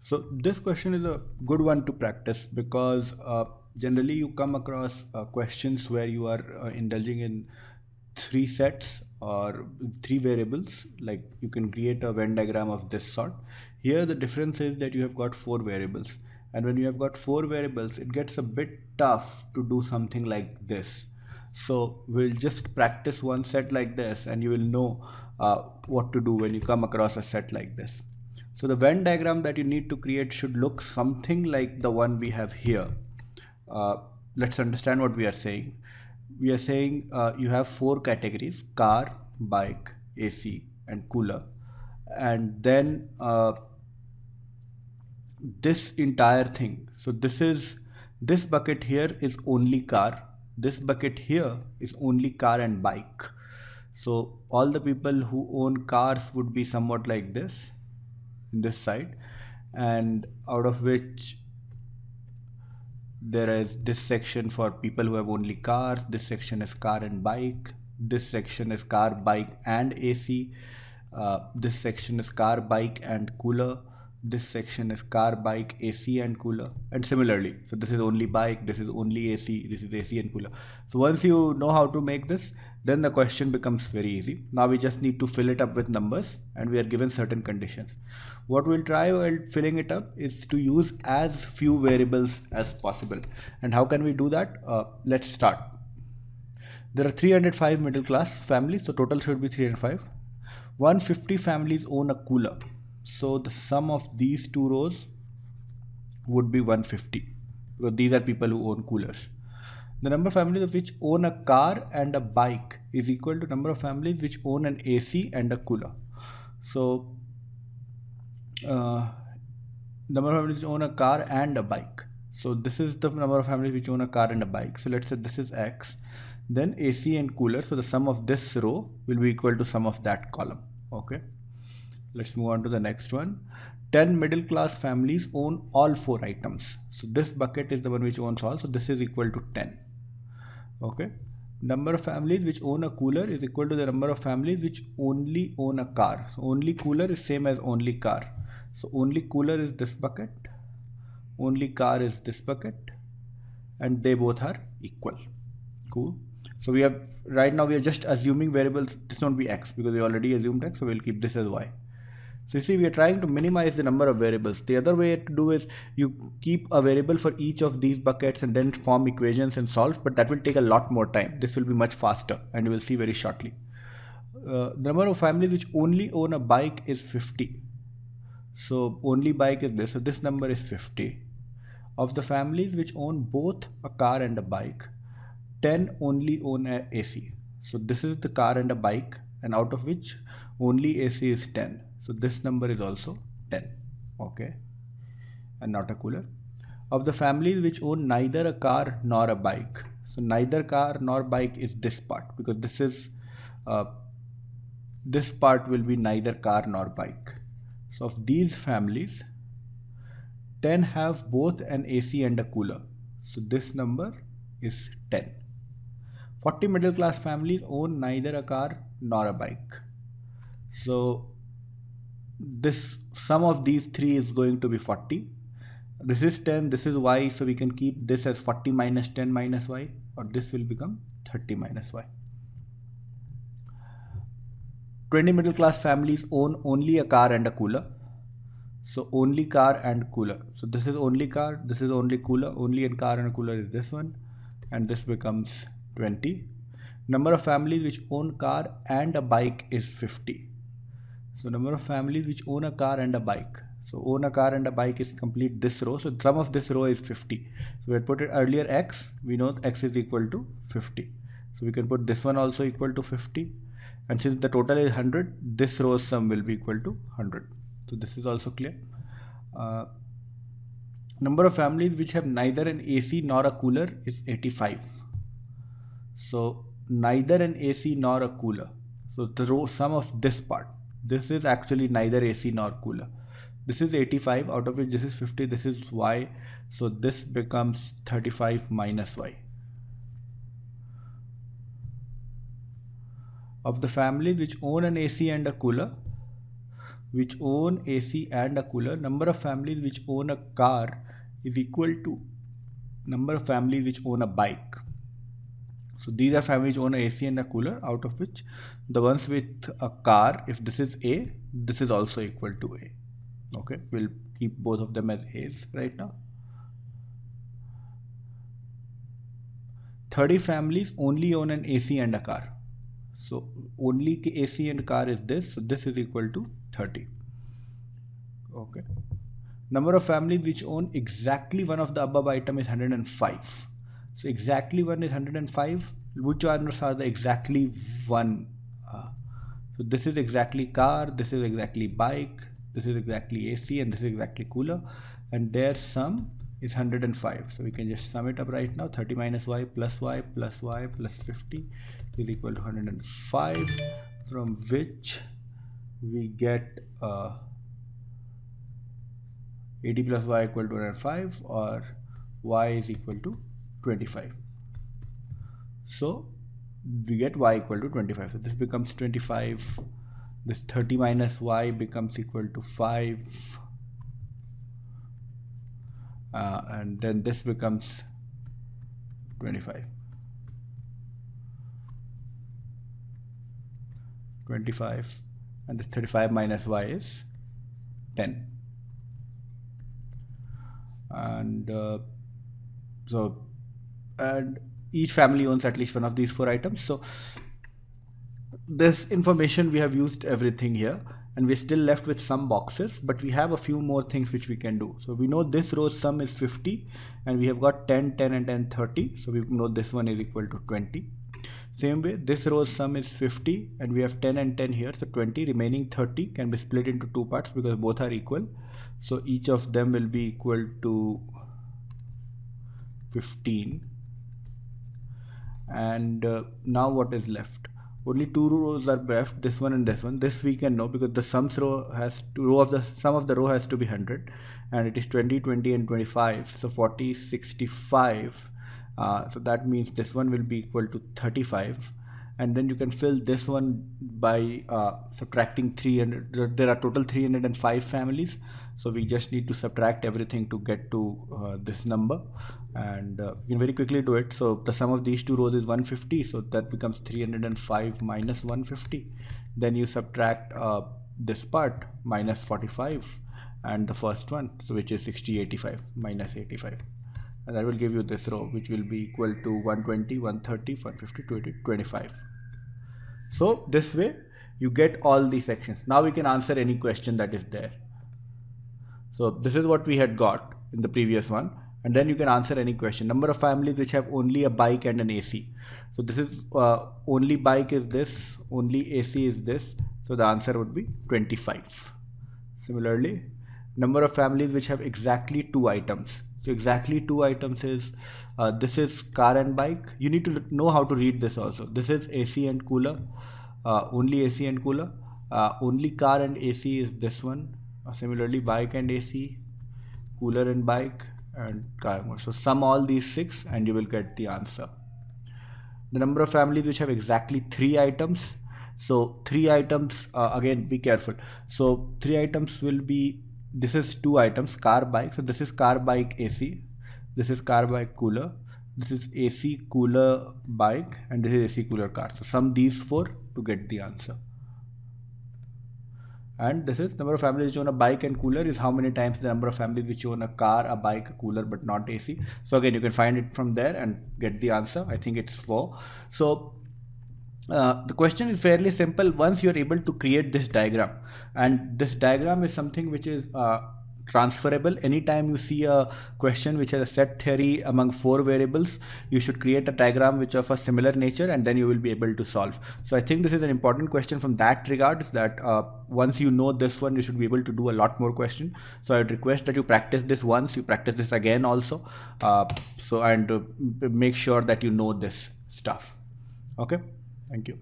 So this question is a good one to practice because generally you come across questions where you are indulging in three sets or three variables. Like you can create a Venn diagram of this sort. Here the difference is that you have got four variables, and when you have got four variables, it gets a bit tough to do something like this. So we'll just practice one set like this, and you will know what to do when you come across a set like this. So the Venn diagram that you need to create should look something like the one we have here. Uh, let's understand what we are saying. We are saying you have four categories: car, bike, AC, and cooler. And then this entire thing. So this bucket here is only car. This bucket here is only car and bike. So all the people who own cars would be somewhat like this in this side, and out of which there is this section for people who have only cars, this section is car and bike, this section is car, bike and AC, this section is car, bike and cooler, this section is car, bike, AC and cooler, and similarly. So this is only bike, this is only AC, this is AC and cooler. So once you know how to make this, then the question becomes very easy. Now we just need to fill it up with numbers, and we are given certain conditions. What we'll try while filling it up is to use as few variables as possible. And how can we do that? Let's start. There are 305 middle class families, so total should be 305. 150 families own a cooler. So the sum of these two rows would be 150, because these are people who own coolers. The number of families of which own a car and a bike is equal to number of families which own an AC and a cooler. So number of families which own a car and a bike. So this is the number of families which own a car and a bike. So let's say this is X. Then AC and cooler. So the sum of this row will be equal to sum of that column. Okay. Let's move on to the next one. 10 middle class families own all four items. So this bucket is the one which owns all. So this is equal to 10. Okay. Number of families which own a cooler is equal to the number of families which only own a car. So only cooler is same as only car. So only cooler is this bucket, only car is this bucket, and they both are equal. Cool. So we have right now we are just assuming variables. This won't be X because we already assumed X, so we'll keep this as Y. So you see, we are trying to minimize the number of variables. The other way to do is you keep a variable for each of these buckets and then form equations and solve, but that will take a lot more time. This will be much faster, and you will see very shortly. The number of families which only own a bike is 50. So only bike is this. So this number is 50. Of the families which own both a car and a bike, 10 only own a AC. So this is the car and a bike, and out of which only AC is 10. So this number is also 10. Okay. And not a cooler. Of the families which own neither a car nor a bike. So neither car nor bike is this part, because this part will be neither car nor bike. So of these families, 10 have both an AC and a cooler. So this number is 10. 40 middle class families own neither a car nor a bike. So this sum of these three is going to be 40. This is 10, this is Y, so we can keep this as 40 minus 10 minus Y, or this will become 30 minus Y. 20 middle class families own only a car and a cooler. So only car and cooler. So this is only car, this is only cooler, only in car and cooler is this one, and this becomes 20. Number of families which own car and a bike is 50. So number of families which own a car and a bike. So own a car and a bike is complete this row. So sum of this row is 50. So we had put it earlier X. We know X is equal to 50. So we can put this one also equal to 50. And since the total is 100, this row's sum will be equal to 100. So this is also clear. Number of families which have neither an AC nor a cooler is 85. So neither an AC nor a cooler. So the row sum of this part. This is actually neither AC nor cooler. This is 85, out of which this is 50, this is Y. So this becomes 35 minus Y. Of the families which own an AC and a cooler, which own AC and a cooler, number of families which own a car is equal to number of families which own a bike. So these are families which own a AC and a cooler, out of which the ones with a car, if this is A, this is also equal to A. Okay, we'll keep both of them as A's right now. 30 families only own an AC and a car. So only AC and car is this, so this is equal to 30. Okay. Number of families which own exactly one of the above item is 105. So exactly one is 105. Which ones are the exactly one? So this is exactly car, this is exactly bike, this is exactly AC, and this is exactly cooler. And their sum is 105. So we can just sum it up right now. 30 minus y plus y plus y plus 50 is equal to 105, from which we get 80 plus y equal to 105, or y is equal to 25. So we get y equal to 25. So this becomes 25. This 30 minus y becomes equal to 5. And then this becomes 25. 25. And this 35 minus y is 10. And and each family owns at least one of these 4 items. So this information, we have used everything here, and we're still left with some boxes, but we have a few more things which we can do. So we know this row's sum is 50, and we have got 10, 10 and 10, 30. So we know this one is equal to 20. Same way, this row's sum is 50, and we have 10 and 10 here. So 20, remaining 30 can be split into 2 parts because both are equal. So each of them will be equal to 15. And now what is left? Only 2 rows are left, this one and this one. This we can know because the sum of the row has to be 100, and it is 20, 20 and 25. So 40, 65. So that means this one will be equal to 35. And then you can fill this one by subtracting 300. There are total 305 families. So we just need to subtract everything to get to this number, and you can very quickly do it. So the sum of these 2 rows is 150. So that becomes 305 minus 150. Then you subtract this part, minus 45, and the first one, so which is 60, 85 minus 85. And that will give you this row, which will be equal to 120, 130, 150, 20, 25. So this way you get all these sections. Now we can answer any question that is there. So this is what we had got in the previous one, and then you can answer any question. Number of families which have only a bike and an AC. So this is only bike is this, only AC is this. So the answer would be 25. Similarly, number of families which have exactly 2 items. So exactly 2 items is this is car and bike. You need to know how to read this also. This is AC and cooler, only AC and cooler. Only car and AC is this one. Similarly, bike and AC, cooler and bike, and car. So sum all these 6 and you will get the answer. The number of families which have exactly 3 items. So 3 items, again be careful. So 3 items will be, this is 2 items, car, bike. So this is car, bike, AC. This is car, bike, cooler. This is AC, cooler, bike, and this is AC, cooler, car. So sum these 4 to get the answer. And this is number of families which own a bike and cooler is how many times the number of families which own a car, a bike, a cooler, but not AC. So again, you can find it from there and get the answer. I think it's 4. So the question is fairly simple once you're able to create this diagram, and this diagram is something which is transferable. Anytime you see a question which has a set theory among 4 variables, you should create a diagram which of a similar nature, and then you will be able to solve. So I think this is an important question from that regard, is that once you know this one, you should be able to do a lot more questions. So I would request that you practice this once, you practice this again also, and make sure that you know this stuff. Okay, thank you.